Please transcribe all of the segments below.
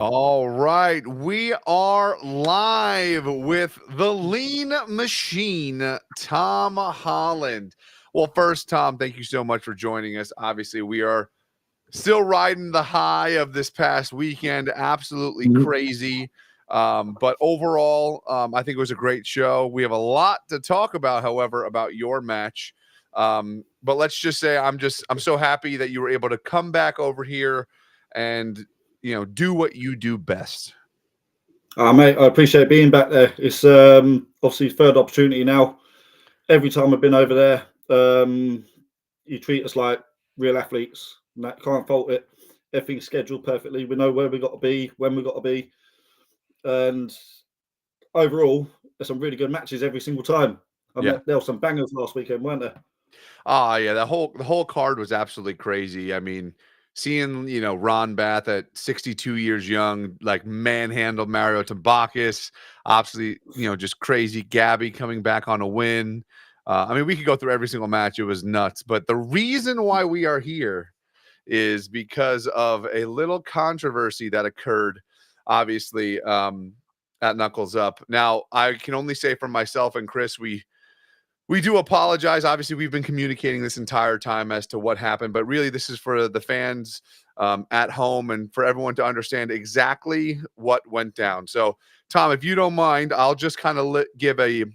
All right, we are live with the Lean Machine, Tom Holland. Well, first, Tom, thank you so much for joining us. Obviously, we are still riding the high of this past weekend. Absolutely Mhm. crazy. But overall, I think it was a great show. We have a lot to talk about, however, about your match. But let's just say I'm so happy that you were able to come back over here and do what you do best. Mate, I appreciate being back there. It's obviously third opportunity now. Every time I've been over there, you treat us like real athletes. And that can't fault it. Everything's scheduled perfectly. We know where we got to be, when we got to be, and overall, there's some really good matches every single time. I Yeah. mean, there were some bangers last weekend, weren't there? Ah, yeah, the whole card was absolutely crazy. I mean, seeing, Ron Bath at 62 years young, like manhandle Mario Tabakis, obviously, just crazy. Gabby coming back on a win. I mean, we could go through every single match. It was nuts. But the reason why we are here is because of a little controversy that occurred, obviously, at Knuckles Up. Now, I can only say for myself and Chris, we do apologize. Obviously, we've been communicating this entire time as to what happened, but really, this is for the fans at home and for everyone to understand exactly what went down. So, Tom, if you don't mind, I'll just kind of give a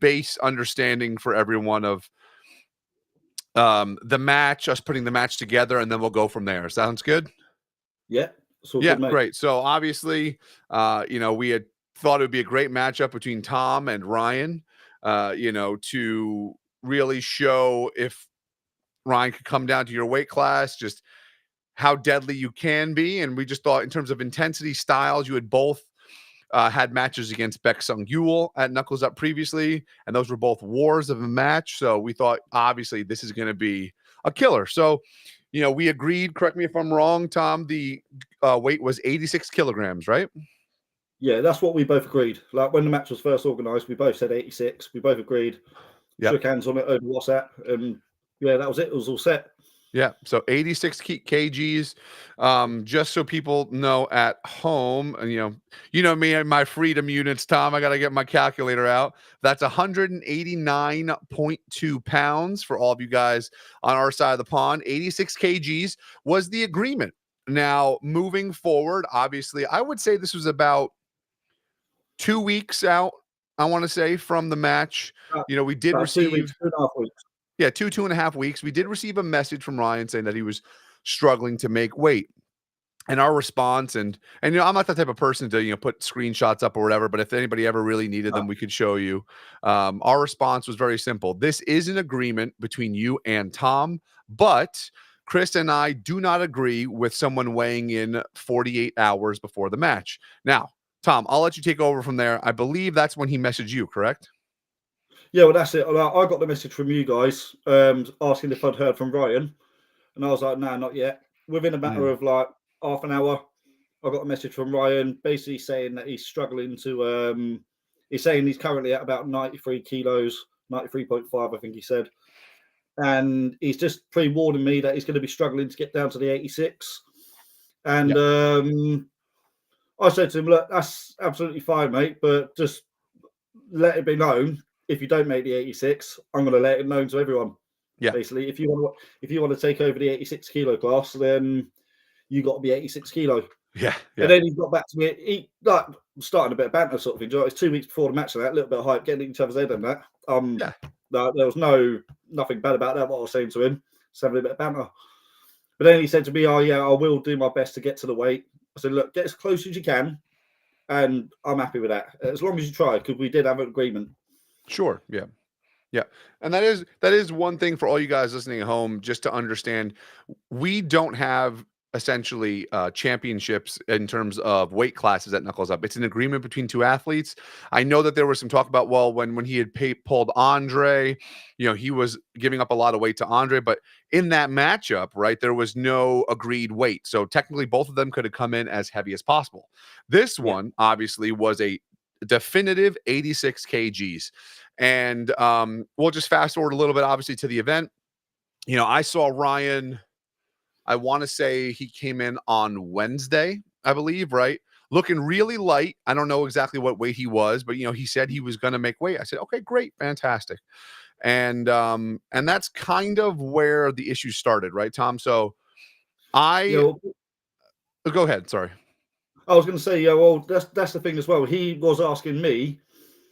base understanding for everyone of the match, us putting the match together, and then we'll go from there. Sounds good? Yeah, it's all Yeah, good, mate. great. So obviously, we had thought it would be a great matchup between Tom and Ryan, to really show if Ryan could come down to your weight class, just how deadly you can be. And we just thought, in terms of intensity styles, you had both had matches against Beck Sung Yul at Knuckles Up previously, and those were both wars of a match. So we thought, obviously, this is going to be a killer. So, we agreed. Correct me if I'm wrong, Tom. The weight was 86 kilograms, right? Yeah, that's what we both agreed. Like when the match was first organised, we both said 86. We both agreed, Yep. shook hands on it over WhatsApp, and yeah, that was it. It was all set. Yeah. So 86 kgs. Just so people know at home, and me and my freedom units, Tom, I got to get my calculator out. That's 189.2 pounds for all of you guys on our side of the pond. 86 kgs was the agreement. Now, moving forward, obviously, I would say this was about 2 weeks out, I want to say, from the match. We did About 2 weeks, receive 2.5 weeks. yeah, 2.5 weeks. We did receive a message from Ryan saying that he was struggling to make weight. And our response, and I'm not that type of person to put screenshots up or whatever, but if anybody ever really needed them, we could show you. Our response was very simple. This is an agreement between you and Tom, but Chris and I do not agree with someone weighing in 48 hours before the match. Now, Tom, I'll let you take over from there. I believe that's when he messaged you, correct? Yeah, well, that's it. I got the message from you guys asking if I'd heard from Ryan, and I was like, nah, not yet. Within a matter Mm. of like half an hour, I got a message from Ryan basically saying that he's struggling to. He's saying he's currently at about 93 kilos, 93.5, I think he said. And he's just pre warning me that he's going to be struggling to get down to the 86. Yeah. And I said to him, look, that's absolutely fine, mate, but just let it be known if you don't make the 86, I'm going to let it known to everyone. Yeah. Basically, if you want to take over the 86 kilo class, then you got to be 86 kilo. Yeah. And Yeah. then he got back to me. He like starting a bit of banter sort of thing. It's 2 weeks before the match and that, a little bit of hype, getting each other's head and that. Yeah. No, there was nothing bad about that. What I was saying to him, just having a bit of banter. But then he said to me, "Oh yeah, I will do my best to get to the weight." I said, "Look, get as close as you can, and I'm happy with that. As long as you try, because we did have an agreement." Sure. Yeah. Yeah. And that is one thing for all you guys listening at home, just to understand. We don't have essentially championships in terms of weight classes at Knuckles Up. It's an agreement between two athletes. I know that there was some talk about, well, when he had pulled Andre, he was giving up a lot of weight to Andre, but in that matchup, right, there was no agreed weight. So technically both of them could have come in as heavy as possible. This Yeah. one obviously was a definitive 86 kgs. And we'll just fast forward a little bit, obviously, to the event. I saw Ryan, I want to say he came in on Wednesday. I believe, right? Looking really light. I don't know exactly what weight he was, but he said he was going to make weight. I said, okay, great, fantastic. And that's kind of where the issue started, right, Tom? So Yeah, I well, go ahead. Sorry. I was going to say, yeah, well, that's the thing as well. He was asking me.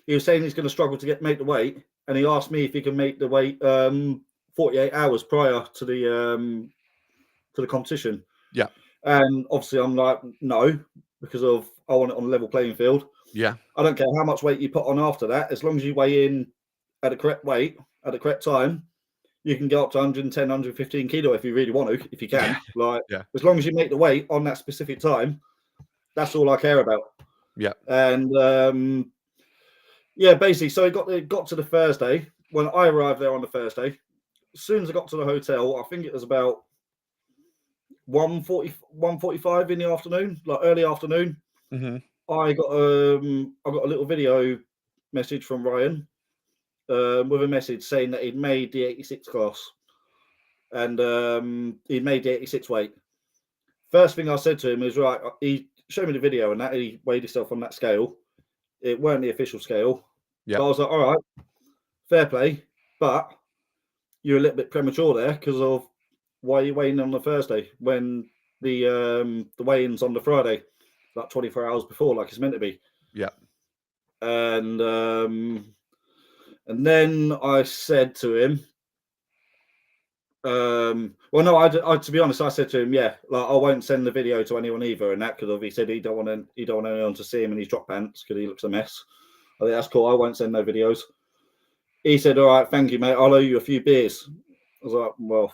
He was saying he's going to struggle to make the weight, and he asked me if he can make the weight 48 hours prior to the competition. Yeah. And obviously, I'm like, no, because I want it on a level playing field. Yeah. I don't care how much weight you put on after that, as long as you weigh in at the correct weight at the correct time. You can go up to 110, 115 kilo if you really want to, if you can. Like, Yeah. as long as you make the weight on that specific time, that's all I care about. Yeah. And yeah, basically, so it got to the Thursday. When I arrived there on the Thursday, as soon as I got to the hotel, I think it was about 1:45 in the afternoon, like early afternoon. Mm-hmm. I got a little video message from Ryan with a message saying that he'd made the 86 class, and he'd made the 86 weight. First thing I said to him is, right, he showed me the video and that he weighed himself on that scale. It weren't the official scale. Yeah. But I was like, all right, fair play, but you're a little bit premature there because of why you're weighing on the Thursday when the weigh-in's on the Friday, like 24 hours before, like it's meant to be. Yeah. And then I said to him, well, no, I to be honest, I said to him, yeah, like I won't send the video to anyone either, and that because he said he don't want anyone to see him in his drop pants because he looks a mess. I think that's cool. I won't send no videos. He said, all right, thank you, mate. I'll owe you a few beers. I was like, well,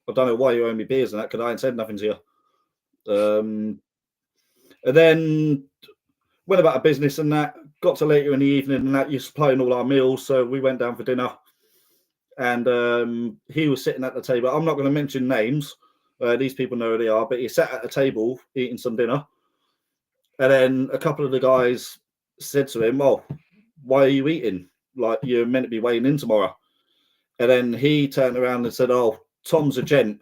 I don't know why you owe me beers and that because I ain't said nothing to you. And then went about a business and that. Got to later in the evening and that. You're supplying all our meals, so we went down for dinner. And he was sitting at the table. I'm not going to mention names. These people know who they are, but he sat at a table eating some dinner. And then a couple of the guys said to him, "Oh, why are you eating? Like you're meant to be weighing in tomorrow." And then he turned around and said, "Oh, Tom's a gent.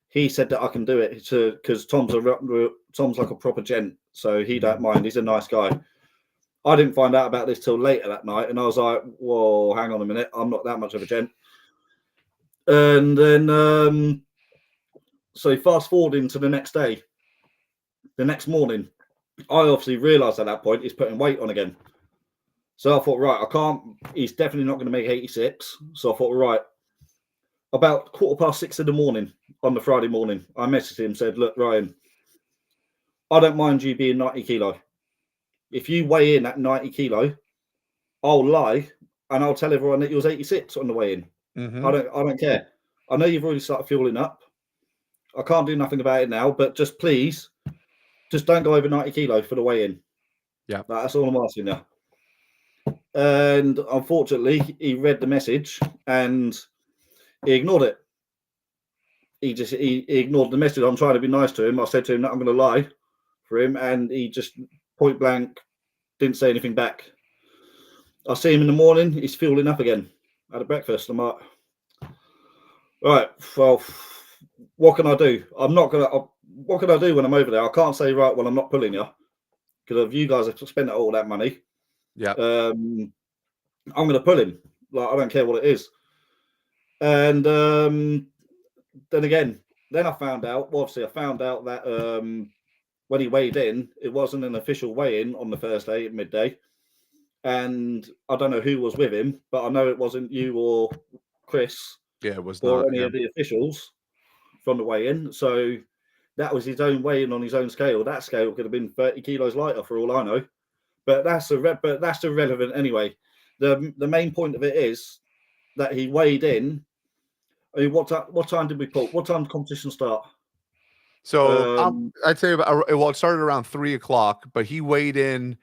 He said that I can do it because Tom's like a proper gent, so he don't mind. He's a nice guy." I didn't find out about this till later that night, and I was like, "Whoa, hang on a minute. I'm not that much of a gent." And then, so fast forwarding to the next day, the next morning, I obviously realised at that point he's putting weight on again. So I thought, right, I can't. He's definitely not going to make 86. So I thought, right, about 6:15 in the morning on the Friday morning, I messaged him, said, "Look, Ryan, I don't mind you being 90 kilo. If you weigh in at 90 kilo, I'll lie and I'll tell everyone that you was 86 on the weigh in. Mm-hmm. I don't care. I know you've already started fueling up. I can't do nothing about it now, but just please, just don't go over 90 kilo for the weigh in." Yeah. That's all I'm asking now. And unfortunately, he read the message and he ignored it. He ignored the message. I'm trying to be nice to him. I said to him that I'm going to lie for him, and he just point blank didn't say anything back. I see him in the morning. He's fueling up again at breakfast. I'm like, right, well, what can I do? What can I do when I'm over there? I can't say, right, well, I'm not pulling you because if you guys have spent all that money, yeah, I'm going to pull him. Like, I don't care what it is. And then I found out, obviously, that when he weighed in, it wasn't an official weigh-in on the Thursday at midday. And I don't know who was with him, but I know it wasn't you or Chris. Yeah, it was or not any of the officials from the weigh-in. So that was his own weigh-in on his own scale. That scale could have been 30 kilos lighter for all I know. But that's irrelevant anyway. The main point of it is that he weighed in. I mean, what time did we pull? What time did competition start? So I'd say it started around 3:00, but he weighed in.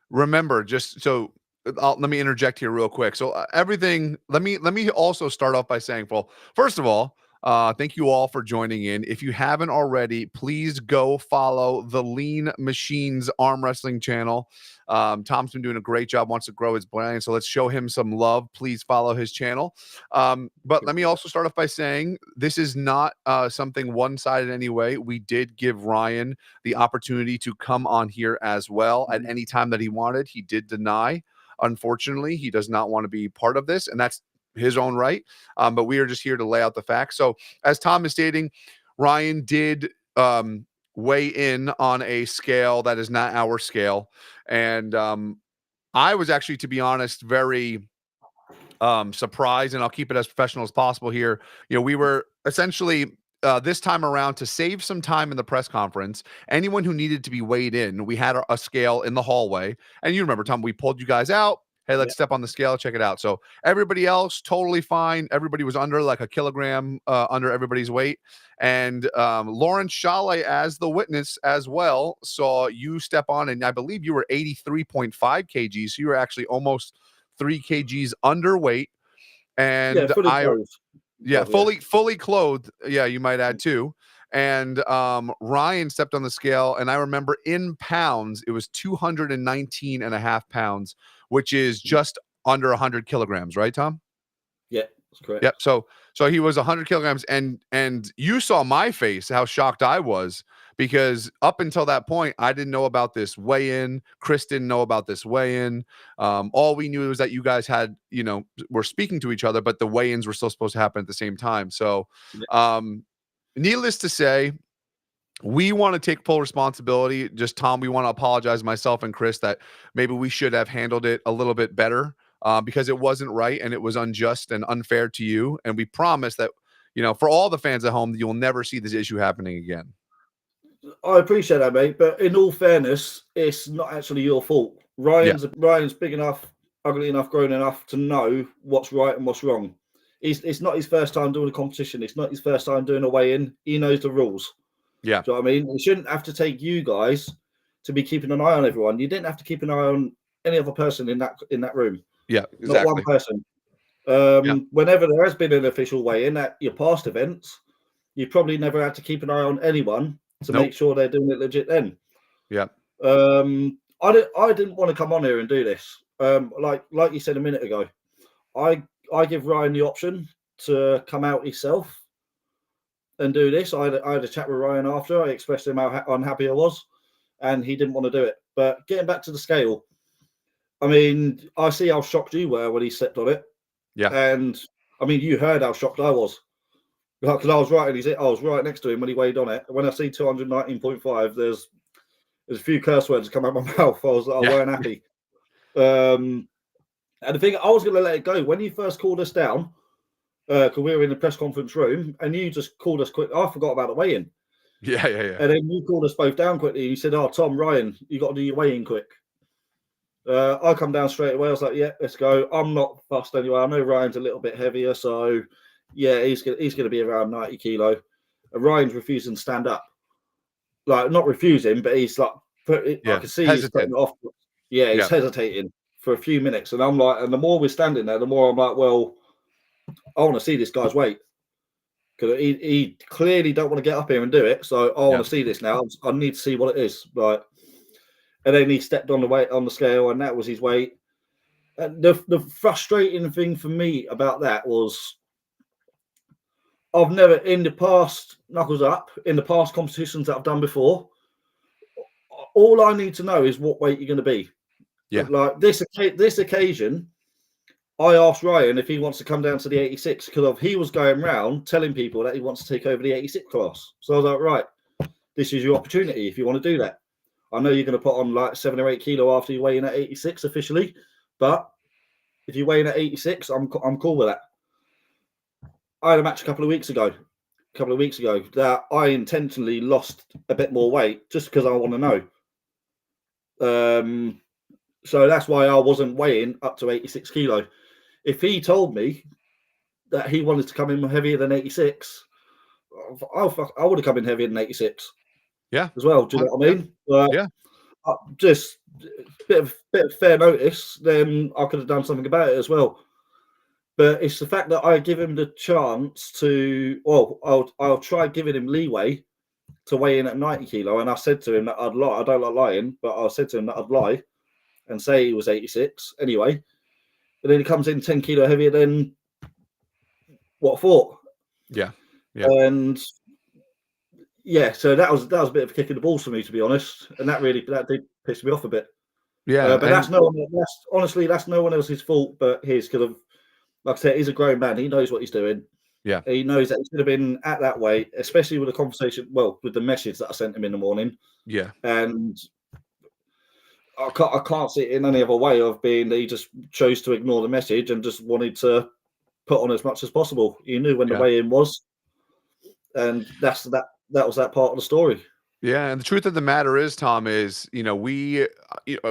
Remember, just so let me interject here real quick. So everything. Let me also start off by saying, well, first of all, Thank you all for joining in. If you haven't already, please go follow the Lean Machines Arm Wrestling channel. Tom's been doing a great job, wants to grow his brand, so let's show him some love. Please follow his channel. But let me also start off by saying this is not something one-sided anyway. We did give Ryan the opportunity to come on here as well at any time that he wanted. He did deny. Unfortunately, he does not want to be part of this, and that's his own right. But we are just here to lay out the facts. So as Tom is stating, Ryan did weigh in on a scale that is not our scale. And I was actually, to be honest, very surprised, and I'll keep it as professional as possible here. We were essentially this time around, to save some time in the press conference, anyone who needed to be weighed in, we had a scale in the hallway. And you remember, Tom, we pulled you guys out. Hey, let's step on the scale, check it out. So everybody else, totally fine. Everybody was under like a kilogram under everybody's weight. And Lawrence Chalet, as the witness as well, saw you step on, and I believe you were 83.5 kgs. So you were actually almost 3 kgs underweight. And fully clothed. Yeah, you might add too. And Ryan stepped on the scale, and I remember in pounds, it was 219 and a half pounds, which is just under 100 kilograms, right, Tom? Yeah, that's correct. Yep. So he was 100 kilograms, and you saw my face, how shocked I was, because up until that point, I didn't know about this weigh-in. Chris didn't know about this weigh-in. All we knew was that you guys had, were speaking to each other, but the weigh-ins were still supposed to happen at the same time. So, needless to say, we want to take full responsibility. Just Tom, we want to apologize, myself and Chris, that maybe we should have handled it a little bit better, because it wasn't right and it was unjust and unfair to you. And we promise that, for all the fans at home, that you will never see this issue happening again. I appreciate that, mate. But in all fairness, it's not actually your fault. Ryan's big enough, ugly enough, grown enough to know what's right and what's wrong. It's not his first time doing a competition. It's not his first time doing a weigh-in. He knows the rules. Yeah. Do you know what I mean? It shouldn't have to take you guys to be keeping an eye on everyone. You didn't have to keep an eye on any other person in that room. Yeah, exactly. Not one person. Whenever there has been an official weigh-in at your past events, you probably never had to keep an eye on anyone to make sure they're doing it legit then. Yeah. I didn't want to come on here and do this. Like you said a minute ago, I give Ryan the option to come out himself and do this. I had a chat with Ryan after. I expressed to him how unhappy I was, and he didn't want to do it. But getting back to the scale, I mean, I see how shocked you were when he stepped on it. Yeah. And I mean, you heard how shocked I was. Because I was right next to him when he weighed on it. When I see 219.5, there's a few curse words that come out of my mouth. I weren't happy. And the thing, I was going to let it go. When you first called us down, because we were in the press conference room, and you just called us quick. I forgot about the weigh-in. Yeah. And then you called us both down quickly. You said, Tom, Ryan, you got to do your weigh-in quick. I come down straight away. I was like, yeah, let's go. I'm not fussed anyway. I know Ryan's a little bit heavier, so yeah, he's gonna be around 90 kilo. And Ryan's refusing to stand up. Like, not refusing, but he's like, I can see he's putting it off. Yeah, he's hesitating for a few minutes. And I'm like, and the more we're standing there, the more I'm like, well, I want to see this guy's weight. Because he clearly don't want to get up here and do it. So I want to see this now. I need to see what it is. Right. And then he stepped on the scale, and that was his weight. And the frustrating thing for me about that was, I've never, in the past, knuckles up, in the past competitions that I've done before, all I need to know is what weight you're going to be. Yeah. Like this occasion, I asked Ryan if he wants to come down to the 86, because he was going around telling people that he wants to take over the 86 class. So I was like, right, this is your opportunity if you want to do that. I know you're going to put on like 7 or 8 kilo after you weigh in at 86 officially, but if you weigh in at 86, I'm cool with that. I had a match a couple of weeks ago that I intentionally lost a bit more weight just because I want to know. So that's why I wasn't weighing up to 86 kilo. If he told me that he wanted to come in heavier than 86, I would have come in heavier than 86. Yeah, as well. Do you know what I mean? Just bit of fair notice. Then I could have done something about it as well. But it's the fact that I give him the chance to. Well, I'll try giving him leeway to weigh in at 90 kilo, and I said to him that I'd lie. I don't like lying, but I said to him that I'd lie and say he was 86 anyway. But then he comes in 10 kilo heavier than what I thought. Yeah. Yeah. And yeah, so that was a bit of a kick in the balls for me, to be honest, and that did piss me off a bit. Yeah. But that's honestly no one else's fault but his, because of, like I said, he's a grown man. He knows what he's doing. Yeah. He knows that he should have been at that weight, especially with the conversation. Well, with the message that I sent him in the morning. Yeah. And I can't see it in any other way of being that he just chose to ignore the message and just wanted to put on as much as possible. He knew when the weigh-in was, and that was that part of the story. Yeah, and the truth of the matter is, Tom, is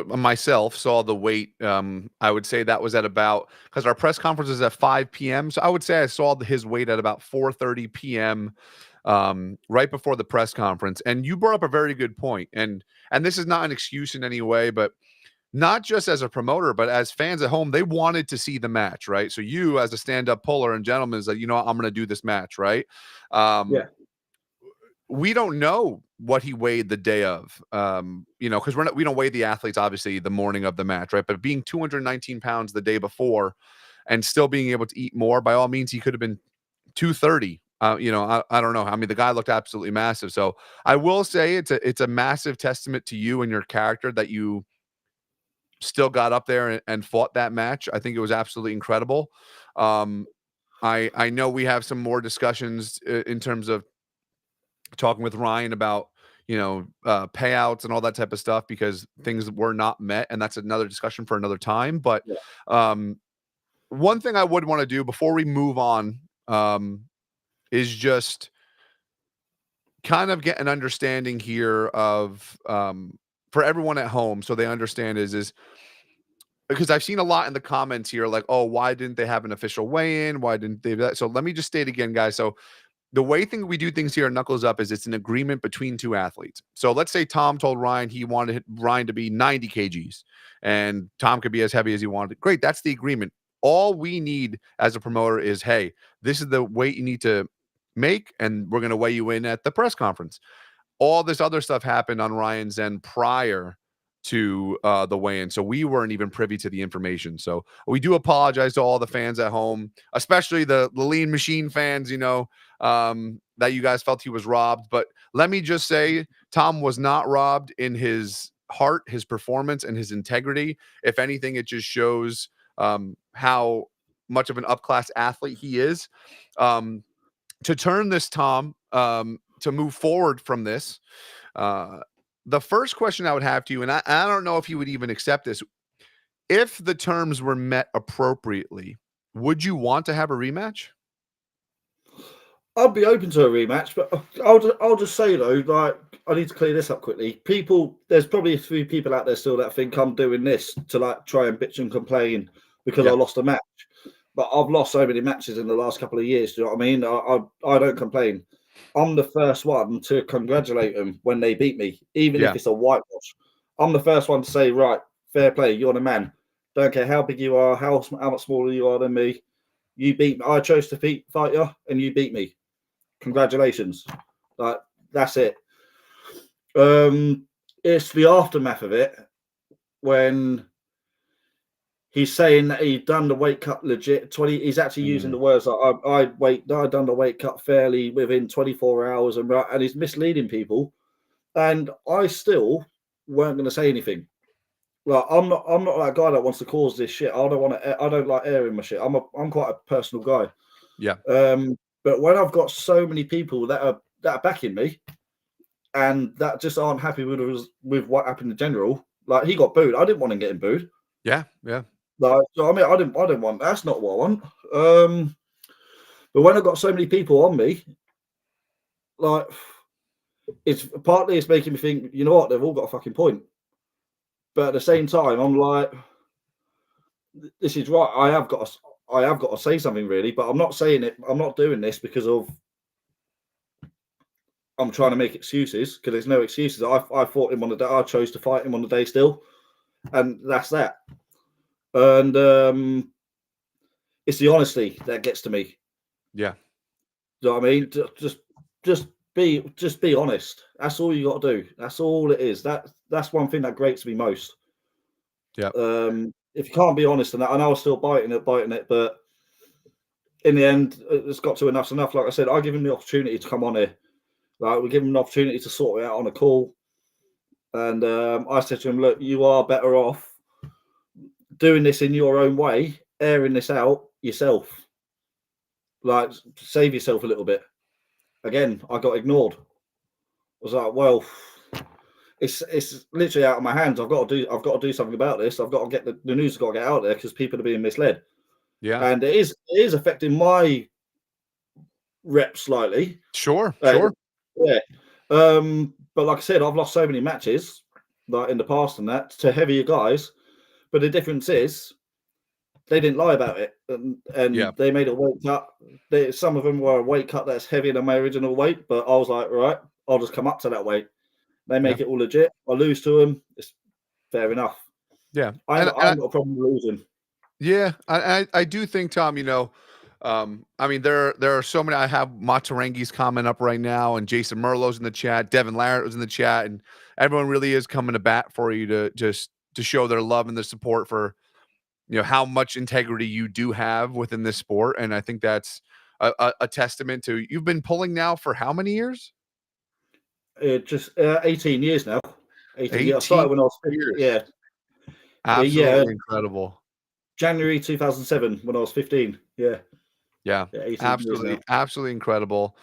myself saw the weight. I would say that was at about, because our press conference is at 5 p.m. So I would say I saw his weight at about 4:30 p.m. Right before the press conference. And you brought up a very good point. And this is not an excuse in any way, but not just as a promoter, but as fans at home, they wanted to see the match, right? So you, as a stand-up puller and gentleman, is like, I'm going to do this match, right? Yeah. We don't know what he weighed the day of, because we don't weigh the athletes obviously the morning of the match, right? But being 219 pounds the day before and still being able to eat more, by all means, he could have been 230. I don't know. I mean, the guy looked absolutely massive. So I will say it's a massive testament to you and your character that you still got up there and fought that match. I think it was absolutely incredible. I know we have some more discussions in terms of talking with Ryan about, payouts and all that type of stuff, because things were not met. And that's another discussion for another time. But one thing I would want to do before we move on is just kind of get an understanding here of, for everyone at home, so they understand is because I've seen a lot in the comments here, like, oh, why didn't they have an official weigh-in? Why didn't they do that? So let me just state again, guys. So the way we do things here at Knuckles Up is it's an agreement between two athletes. So let's say Tom told Ryan he wanted Ryan to be 90 kgs and Tom could be as heavy as he wanted. Great. That's the agreement. All we need as a promoter is, hey, this is the weight you need to make, and we're going to weigh you in at the press conference. All this other stuff happened on Ryan's end prior to the weigh-in, so we weren't even privy to the information. So we do apologize to all the fans at home, especially the Lean Machine fans, that you guys felt he was robbed. But let me just say, Tom was not robbed in his heart, his performance, and his integrity. If anything, it just shows how much of an up-class athlete he is. To turn this, Tom, to move forward from this, the first question I would have to you, and I don't know if you would even accept this, if the terms were met appropriately, would you want to have a rematch? I'd be open to a rematch, but I'll just say though, like, I need to clear this up quickly. There's probably a few people out there still that think I'm doing this to like try and bitch and complain because I lost a match. But I've lost so many matches in the last couple of years. Do you know what I mean? I don't complain. I'm the first one to congratulate them when they beat me, even if it's a whitewash. I'm the first one to say, right, fair play, you're the man. Don't care how big you are, how much smaller you are than me. You beat me. I chose to fight you, and you beat me. Congratulations. Like, that's it. It's the aftermath of it when he's saying that he'd done the weight cut legit. He's actually using the words like, I done the weight cut fairly within 24 hours, and he's misleading people. And I still weren't going to say anything. Like, I'm not that guy that wants to cause this shit. I don't like airing my shit. I'm quite a personal guy. Yeah. But when I've got so many people that are backing me and that just aren't happy with what happened in general, like, he got booed. I didn't want him getting booed. Yeah. Like, so I mean, I didn't want. That's not what I want. But when I've got so many people on me, like, it's making me think, you know what, they've all got a fucking point. But at the same time, I'm like, this is right. I have got to say something, really. But I'm not saying it. I'm not doing this because I'm trying to make excuses, because there's no excuses. I fought him on the day. I chose to fight him on the day still, and that's that. And it's the honesty that gets to me. Yeah. Do you know what I mean? Just be honest. That's all you got to do. That's all it is. That's one thing that grates me most. Yeah. If you can't be honest, and I know I was still biting it, but in the end, it's got to enough's enough. Like I said, I give him the opportunity to come on here. Like we give him an opportunity to sort it out on a call, and I said to him, "Look, you are better off doing this in your own way, airing this out yourself. Like save yourself a little bit." Again, I got ignored. I was like, "Well, it's literally out of my hands. I've got to do something about this. I've got to get the news has got to get out there because people are being misled." Yeah. And it is affecting my rep slightly. Sure. Yeah. But like I said, I've lost so many matches like in the past and that to heavier guys. But the difference is they didn't lie about it, and they made a weight cut. Some of them were a weight cut that's heavier than my original weight, but I was like, right, I'll just come up to that weight. They make it all legit. I lose to them. It's fair enough. Yeah. I haven't got a problem losing. Yeah, I do think, Tom, I mean, there are so many. I have Matarangi's comment up right now, and Jason Merlot's in the chat. Devin Larrett was in the chat, and everyone really is coming to bat for you to show their love and their support for how much integrity you do have within this sport. And I think that's a testament to you've been pulling now for how many years? Just 18 years now. 18 years. I 18 started when I was 15. years. Yeah. Absolutely incredible. January 2007 when I was 15. Yeah. Yeah, 18 years now. absolutely incredible.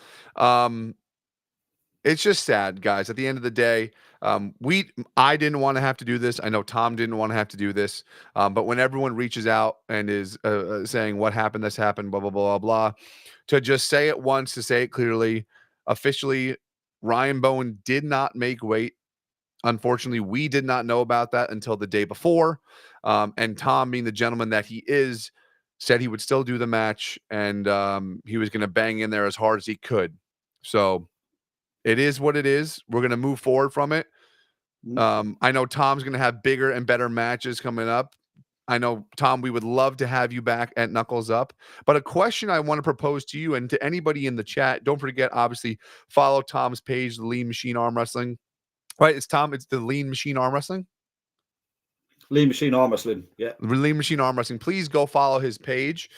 It's just sad, guys. At the end of the day, I didn't want to have to do this. I know Tom didn't want to have to do this. But when everyone reaches out and is saying what happened, this happened, blah, blah, blah, blah, to just say it once, to say it clearly, officially, Ryan Bowen did not make weight. Unfortunately, we did not know about that until the day before. And Tom, being the gentleman that he is, said he would still do the match, and he was going to bang in there as hard as he could. So it is what it is. We're going to move forward from it. I know Tom's going to have bigger and better matches coming up. I know, Tom, we would love to have you back at Knuckles Up. But a question I want to propose to you and to anybody in the chat, don't forget, obviously, follow Tom's page, the Lean Machine Arm Wrestling. Right, it's the Lean Machine Arm Wrestling. Lean Machine Arm Wrestling, yeah. Lean Machine Arm Wrestling. Please go follow his page.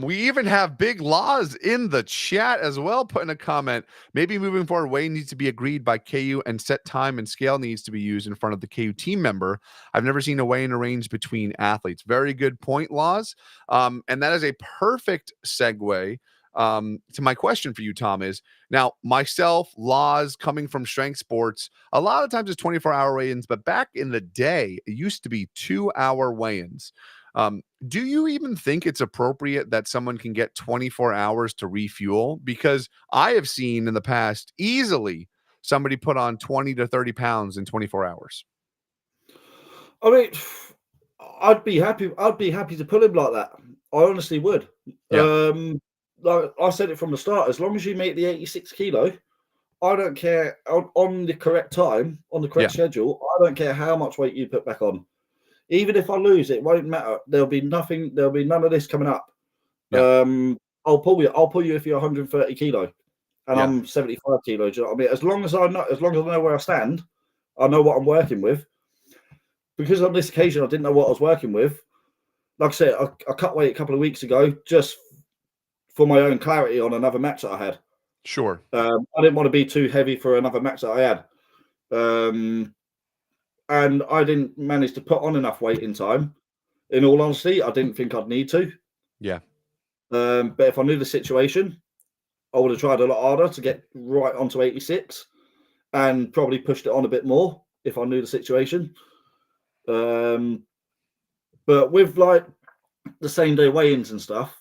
We even have Big Laws in the chat as well, putting a comment. Maybe moving forward, weight needs to be agreed by KU and set time and scale needs to be used in front of the KU team member. I've never seen a weigh-in arranged between athletes. Very good point, Laws. And that is a perfect segue to my question for you, Tom, is now myself, Laws, coming from Strength Sports, a lot of times it's 24-hour weigh-ins, but back in the day, it used to be 2-hour weigh-ins. Do you even think it's appropriate that someone can get 24 hours to refuel? Because I have seen in the past easily somebody put on 20 to 30 pounds in 24 hours. I mean, I'd be happy to pull him like that. I honestly would. Yeah. Like I said it from the start, as long as you make the 86 kilo, I don't care on the correct time, on the correct schedule. I don't care how much weight you put back on. Even if I lose, it won't matter. There'll be nothing. There'll be none of this coming up. Yeah. I'll pull you if you're 130 kilo, and I'm 75 kilos. Do you know what I mean? As long as I know where I stand, I know what I'm working with. Because on this occasion, I didn't know what I was working with. Like I said, I cut weight a couple of weeks ago just for my own clarity on another match that I had. Sure. I didn't want to be too heavy for another match that I had. And I didn't manage to put on enough weight in time. In all honesty, I didn't think I'd need to. Yeah. But if I knew the situation, I would have tried a lot harder to get right onto 86 and probably pushed it on a bit more if I knew the situation. But with like the same day weigh-ins and stuff,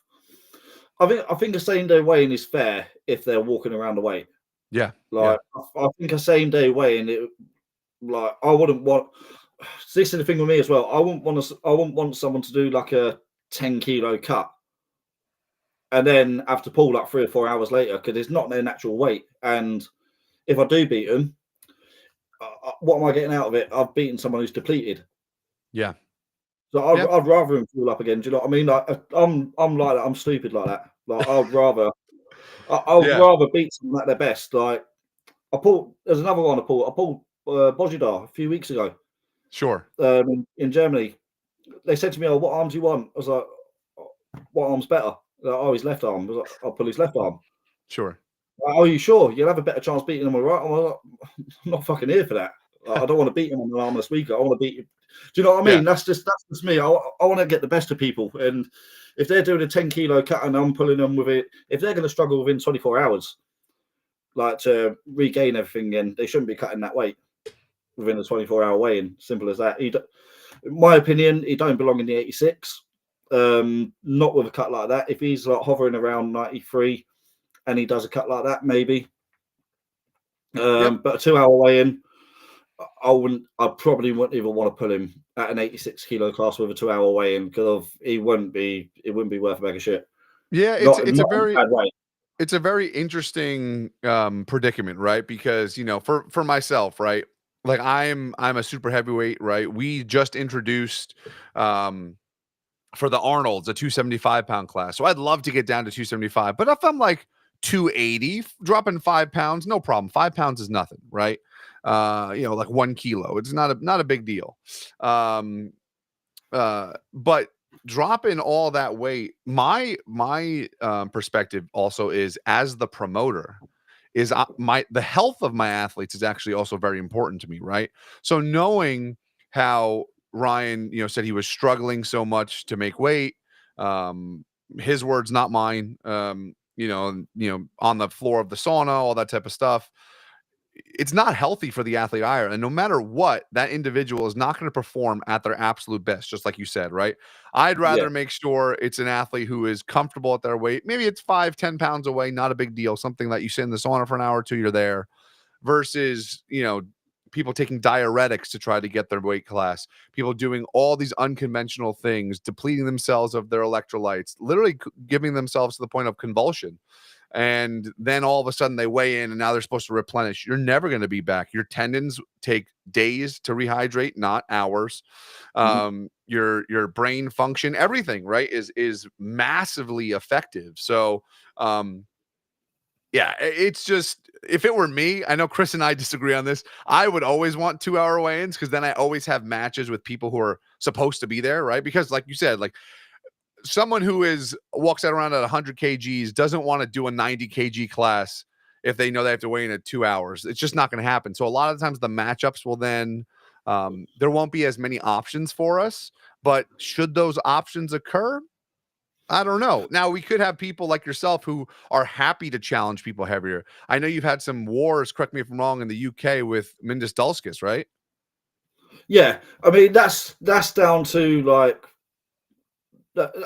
I think a same day weigh-in is fair if they're walking around the weight. Yeah. Like I think a same day weigh-in, I wouldn't want. This is the thing with me as well. I wouldn't want someone to do like a 10 kilo cut and then have to pull like 3 or 4 hours later because it's not their natural weight. And if I do beat them, what am I getting out of it? I've beaten someone who's depleted. Yeah. So Yeah. I'd rather him fuel up again. Do you know what I mean? Like I'm like that. I'm stupid like that. Like I'd Yeah. rather beat someone at their best. Like there's another one I pulled Bojidar a few weeks ago Sure. in Germany. They said to me, "Oh, what arms do you want?" I was like, "What arm's better?" Like, oh, his left arm. I was like, I'll pull his left arm. Sure. Like, oh, are you sure? You'll have a better chance beating him on the right. I'm not fucking here for that. Like, I don't want to beat him on the arm this week. I want to beat you. Do you know what I Yeah. mean? That's just me. I want to get the best of people. And if they're doing a 10-kilo cut and I'm pulling them with it, if they're going to struggle within 24 hours, like to regain everything again, they shouldn't be cutting that weight within a 24-hour weigh-in. Simple as that. In my opinion, he don't belong in the 86. Not with a cut like that. If he's like hovering around 93 and he does a cut like that, maybe. Yep. But a 2-hour weigh-in, I probably wouldn't even want to pull him at an 86-kilo class with a 2-hour weigh-in because it wouldn't be worth a bag of shit. Yeah, Not it's in a a very bad way. it's a very interesting predicament, right? Because for myself, right? Like I'm a super heavyweight, right? We just introduced for the Arnolds a 275-pound class. So I'd love to get down to 275. But if I'm like 280, dropping 5 pounds, no problem. 5 pounds is nothing, right? Like 1 kilo. It's not a big deal. But dropping all that weight, my perspective also is as the promoter is the health of my athletes is actually also very important to me, right? So knowing how Ryan, said he was struggling so much to make weight, his words, not mine. On the floor of the sauna, all that type of stuff. It's not healthy for the athlete either. And no matter what, that individual is not going to perform at their absolute best, just like you said, right? I'd Yeah, rather make sure it's an athlete who is comfortable at their weight. Maybe it's 5-10 pounds away, not a big deal. Something that you sit in the sauna for an hour or two, you're there, versus, people taking diuretics to try to get their weight class, people doing all these unconventional things, depleting themselves of their electrolytes, literally giving themselves to the point of convulsion. And then all of a sudden they weigh in and now they're supposed to replenish. You're never going to be back. Your tendons take days to rehydrate, not hours. Your brain function, everything, right, is massively effective. So yeah, it's just, if it were me, I know Chris and I disagree on this. I would always want 2-hour weigh-ins because then I always have matches with people who are supposed to be there, right? Because like you said, like someone who walks out around at 100 kgs doesn't want to do a 90 kg class if they know they have to weigh in at 2 hours. It's just not going to happen. So a lot of times the matchups will then there won't be as many options for us. But should those options occur, I don't know. Now we could have people like yourself who are happy to challenge people heavier. I know you've had some wars, correct me if I'm wrong, in the UK with Mindis Dulskis, right? yeah. I mean, that's down to like.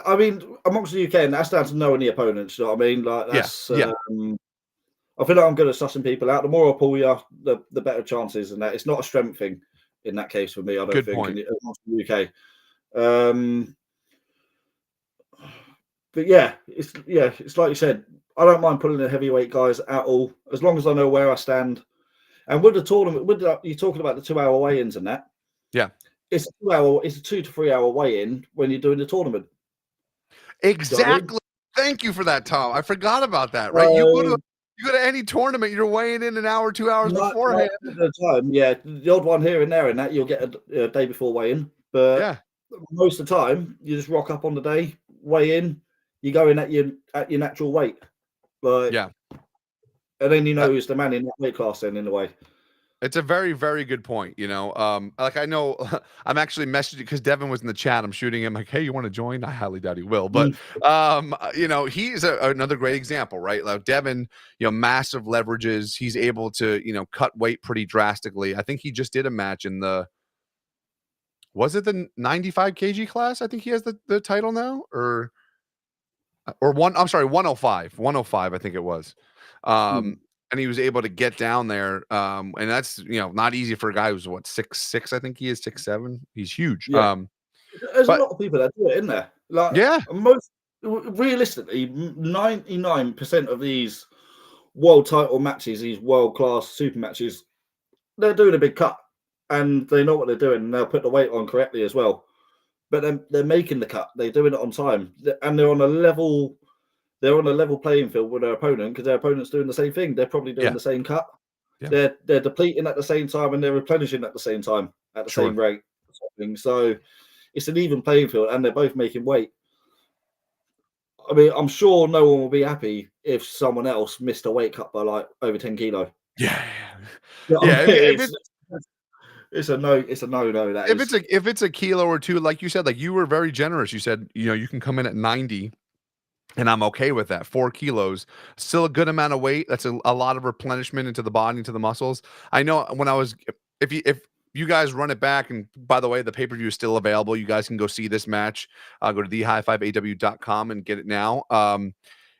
I mean, amongst the UK, and that's down to knowing the opponents. You know what I mean? Like Yeah. that's. Yeah. I feel like I'm good at sussing people out. The more I pull you, the better chances, and that it's not a strength thing in that case for me. I don't Good think point. amongst the UK. But it's like you said. I don't mind pulling the heavyweight guys at all, as long as I know where I stand. And with the tournament, you're talking about the 2-hour weigh-ins and that. Yeah. It's a 2 to 3 hour weigh-in when you're doing the tournament. Do you know what I mean? Exactly. Thank you for that, Tom. I forgot about that, right? So You go to any tournament, you're weighing in an hour, 2 hours 90% beforehand. of the time, yeah, the odd one here and there, and that you'll get a day before weigh-in. But Yeah. most of the time, you just rock up on the day, weigh in, you go in at your natural weight, like, Yeah. and then you know Uh, who's the man in that weight class. Then in a way, it's a very, very good point. Like I know I'm actually messaging because Devin was in the chat. I'm shooting him like, hey, you want to join? I highly doubt he will, but he's another great example, right? Like Devin, massive leverages. He's able to, cut weight pretty drastically. I think he just did a match in was it the 95 kg class? I think he has the title now, or 105, I think it was. And he was able to get down there. And that's, not easy for a guy who's 6'6", I think he is 6'7". He's huge. yeah, there's a But lot of people that do it in there. Like yeah, most, realistically, 99% of these world title matches, these world class super matches, they're doing a big cut and they know what they're doing and they'll put the weight on correctly as well. but they're making the cut. They're doing it on time, and they're on a level. They're on a level playing field with their opponent because their opponent's doing the same thing. They're probably doing Yeah. the same cut. Yeah. They're depleting at the same time and they're replenishing at the same time at the Sure. same rate. So it's an even playing field, and they're both making weight. I mean, I'm sure no one will be happy if someone else missed a weight cut by like over 10 kilo. Yeah. Yeah, I Yeah. mean, it's a no. It's a no. That is. If it's a kilo or two, like you said, like you were very generous. You said, you can come in at 90 and I'm okay with that. 4 kilos, still a good amount of weight. That's a lot of replenishment into the body, into the muscles. I know when I was, if you guys run it back, and by the way, the pay-per-view is still available. You guys can go see this match. Go to thehigh5aw.com and get it now.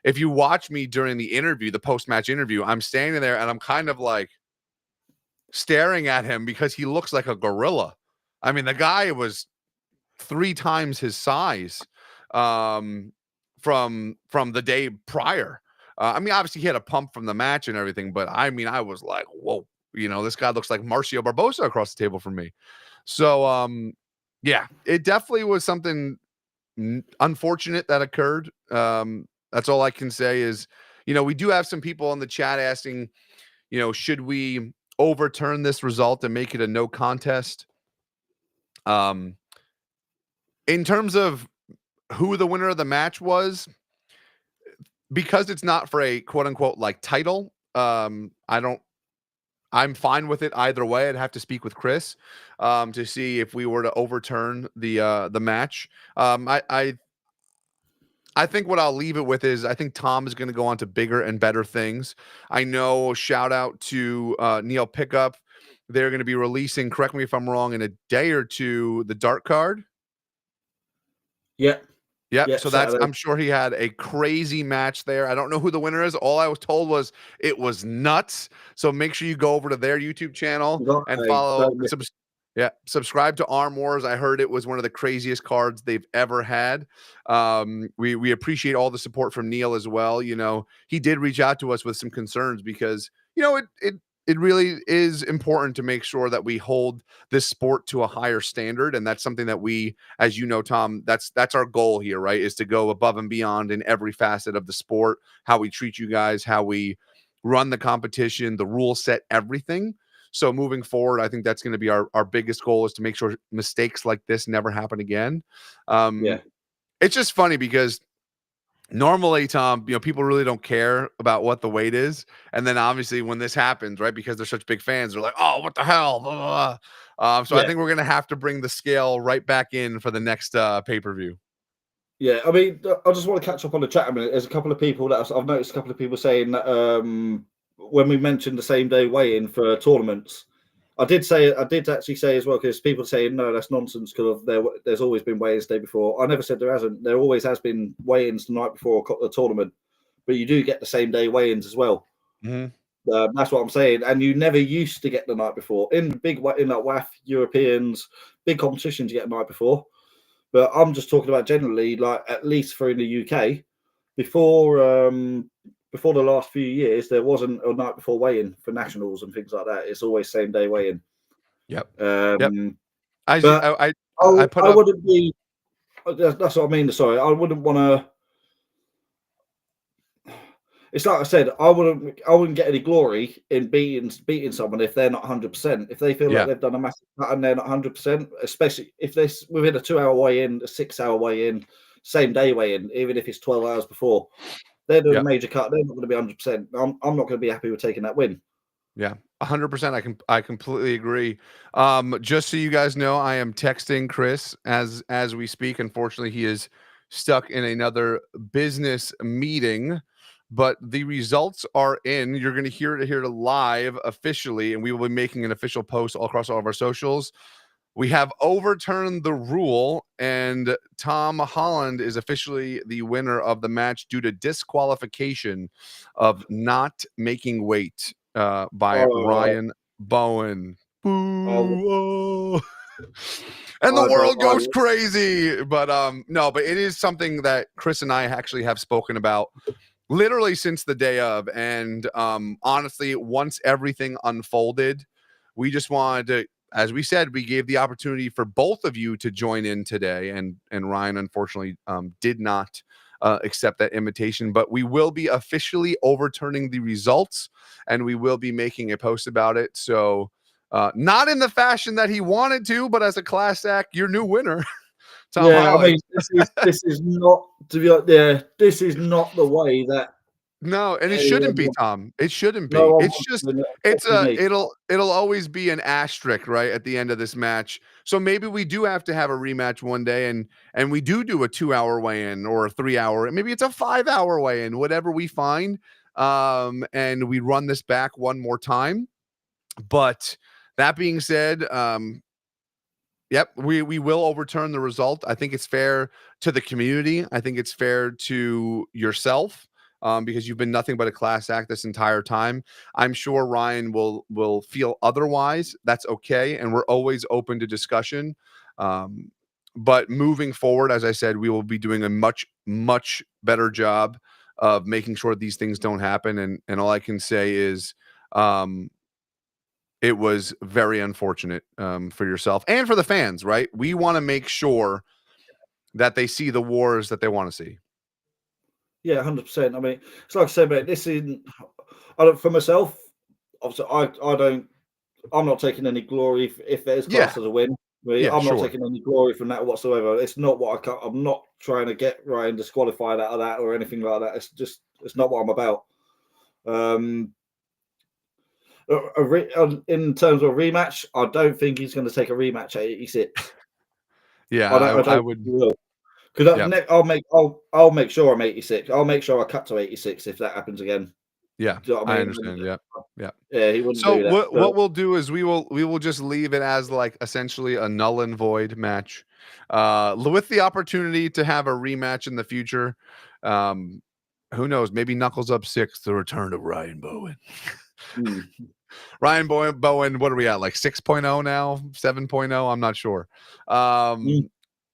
If you watch me during the interview, the post-match interview, I'm standing there and I'm kind of like staring at him because he looks like a gorilla. I mean, the guy was 3 times his size from the day prior. I mean, obviously he had a pump from the match and everything, but I mean, I was like, whoa, this guy looks like Marcio Barbosa across the table from me. So, yeah, it definitely was something unfortunate that occurred. That's all I can say is, we do have some people in the chat asking, should we overturn this result and make it a no contest? In terms of who the winner of the match was, because it's not for a quote unquote like title, I'm fine with it either way. I'd have to speak with Chris to see if we were to overturn the match. I think what I'll leave it with is I think Tom is going to go on to bigger and better things. I know, shout out to Neil Pickup. They're going to be releasing, correct me if I'm wrong, in a day or two, the Dart card. Yep. Yep. So I'm sure he had a crazy match there. I don't know who the winner is. All I was told was it was nuts. So make sure you go over to their YouTube channel and follow. Subscribe to Arm Wars. I heard it was one of the craziest cards they've ever had. We appreciate all the support from Neil as well. He did reach out to us with some concerns because, it really is important to make sure that we hold this sport to a higher standard. And that's something that we, as you know, Tom, that's our goal here, right? Is to go above and beyond in every facet of the sport, how we treat you guys, how we run the competition, the rule set, everything. So moving forward, I think that's going to be our biggest goal, is to make sure mistakes like this never happen again. It's just funny because normally, Tom, people really don't care about what the weight is. And then obviously when this happens, right, because they're such big fans, they're like, oh, what the hell? Blah, blah, blah. I think we're going to have to bring the scale right back in for the next pay-per-view. Yeah, I mean, I just want to catch up on the chat a minute. There's a couple of people that I've noticed a couple of people saying that when we mentioned the same day weigh-in for tournaments, I did actually say as well, because people saying, no, that's nonsense because there's always been weigh-ins the day before. I never said there hasn't. There always has been weigh-ins the night before a tournament, but you do get the same day weigh-ins as well. Mm-hmm. That's what I'm saying. And you never used to get the night before. In like WAF, Europeans, big competitions, you get the night before. But I'm just talking about generally, like at least for in the UK, before the last few years, there wasn't a night before weigh-in for nationals and things like that. It's always same day weigh-in. Yep. Yep. I wouldn't be. That's what I mean. Sorry, I wouldn't want to. It's like I said, I wouldn't get any glory in beating someone if they're not 100%. If they feel like they've done a massive cut and they're not 100%, especially if they're within a 2-hour weigh-in, a 6-hour weigh-in, same day weigh-in, even if it's 12 hours before, they're doing a major cut. They're not going to be 100%. I'm not going to be happy with taking that win. Yeah, 100%. I completely agree. Just so you guys know, I am texting Chris as we speak. Unfortunately, he is stuck in another business meeting, but the results are in. You're going to hear it here live officially, and we will be making an official post all across all of our socials. We have overturned the rule, and Tom Holland is officially the winner of the match due to disqualification of not making weight by Ryan Bowen. Boo! And the world goes crazy. But no, but it is something that Chris and I actually have spoken about literally since the day of. And honestly, once everything unfolded, we just wanted to as we said, we gave the opportunity for both of you to join in today, and Ryan unfortunately did not accept that invitation. But we will be officially overturning the results, and we will be making a post about it. So not in the fashion that he wanted to, but as a class act, your new winner, Tom Yeah, I Holland. mean, this is not to be like, yeah, this is not the way that No, and it shouldn't anyone be, wants. Tom. It shouldn't No be. one It's wants just to win it, it's especially a me. it'll always be an asterisk, right, at the end of this match. So maybe we do have to have a rematch one day, and we do a 2-hour weigh-in or a 3-hour, maybe it's a 5-hour weigh-in, whatever we find. And we run this back one more time. But that being said, yep, we will overturn the result. I think it's fair to the community. I think it's fair to yourself, because you've been nothing but a class act this entire time. I'm sure Ryan will feel otherwise. That's okay, and we're always open to discussion. Um, but moving forward, as I said, we will be doing a much better job of making sure these things don't happen. And all I can say is, um, it was very unfortunate for yourself and for the fans, right? We want to make sure that they see the wars that they want to see. Yeah, 100%. I mean, it's like I said, mate. This isn't. I don't, for myself. Obviously, I don't. I'm not taking any glory if there's Yeah, class as a win. yeah, I'm not sure. taking any glory from that whatsoever. It's not what I can't. I'm not trying to get Ryan disqualified out of that or anything like that. It's not what I'm about. Um, in terms of a rematch, I don't think he's going to take a rematch at 86. Yeah, I I don't think would. he will. Because Yeah, I'll make sure I'm 86. I'll make sure I cut to 86 if that happens again. yeah, Do you know what I I mean? understand. Yeah, yeah. Yeah, he wouldn't So do that. But what we'll do is we will just leave it as like essentially a null and void match, with the opportunity to have a rematch in the future. Um, who knows? Maybe Knuckles Up 6, the return of Ryan Bowen. hmm. Bowen, what are we at? Like 6.0 now, 7.0? I'm not sure. Mm.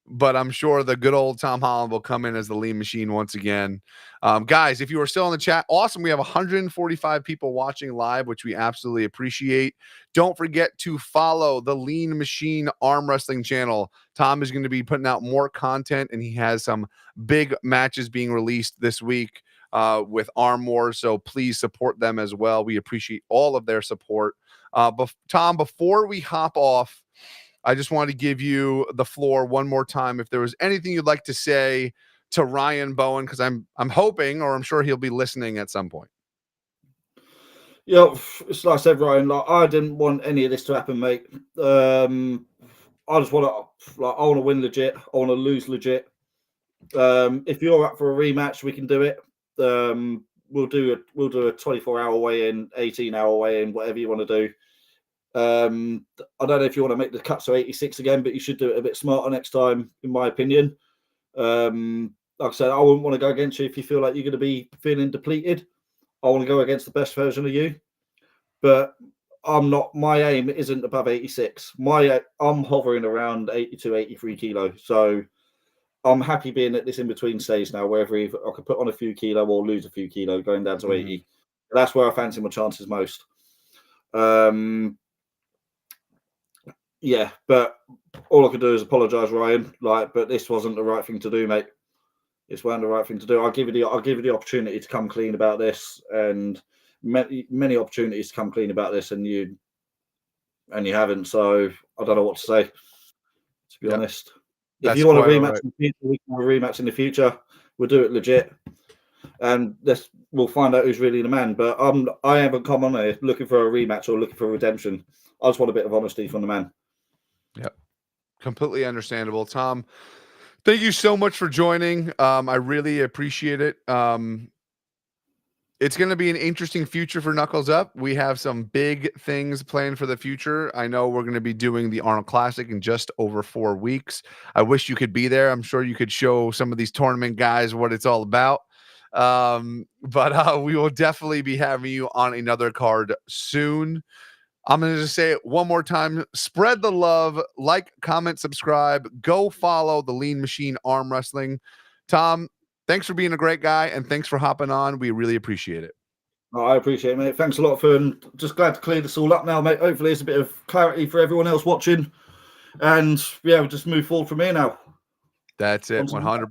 But I'm sure the good old Tom Holland will come in as the lean machine once again. Guys, if you are still in the chat, awesome. We have 145 people watching live, which we absolutely appreciate. Don't forget to follow the Lean Machine Arm Wrestling channel. Tom is going to be putting out more content, and he has some big matches being released this week with Arm Wars. So please support them as well. We appreciate all of their support. Tom, before we hop off, I just want to give you the floor one more time. If there was anything you'd like to say to Ryan Bowen, because I'm hoping, or I'm sure he'll be listening at some point. Yeah, it's like I said, Ryan. Like I didn't want any of this to happen, mate. I just want to, I want to win legit. I want to lose legit. If you're up for a rematch, we can do it. We'll do a 24-hour weigh-in, 18-hour weigh-in, whatever you want to do. I don't know if you want to make the cut to 86 again, but you should do it a bit smarter next time, in my opinion. Like I said, I wouldn't want to go against you if you feel like you're going to be feeling depleted. I want to go against the best version of you, but I'm not. My aim isn't above 86. I'm hovering around 82, 83 kilos. So I'm happy being at this in between stage now, wherever I could put on a few kilo or lose a few kilo, going down to 80. That's where I fancy my chances most. Yeah, but all I could do is apologise, Ryan. But this wasn't the right thing to do, mate. This wasn't the right thing to do. I'll give you the opportunity to come clean about this, and many opportunities to come clean about this, and you haven't. So I don't know what to say, to be Yeah, honest. If that's you want a quite all rematch right. in the future, we can have a rematch in the future. We'll do it legit, and we'll find out who's really the man. But I haven't come on here looking for a rematch or looking for redemption. I just want a bit of honesty from the man. Yep. Completely understandable. Tom, thank you so much for joining. I really appreciate it. It's going to be an interesting future for Knuckles Up. We have some big things planned for the future. I know we're going to be doing the Arnold Classic in just over 4 weeks. I wish you could be there. I'm sure you could show some of these tournament guys what it's all about. But we will definitely be having you on another card soon. I'm going to just say it one more time. Spread the love, like, comment, subscribe, go follow the Lean Machine Arm Wrestling. Tom, thanks for being a great guy, and thanks for hopping on. We really appreciate it. Oh, I appreciate it, mate. Thanks a lot for, and just glad to clear this all up now, mate. Hopefully, there's a bit of clarity for everyone else watching, and yeah, we'll just move forward from here now. That's it. On to the 100%.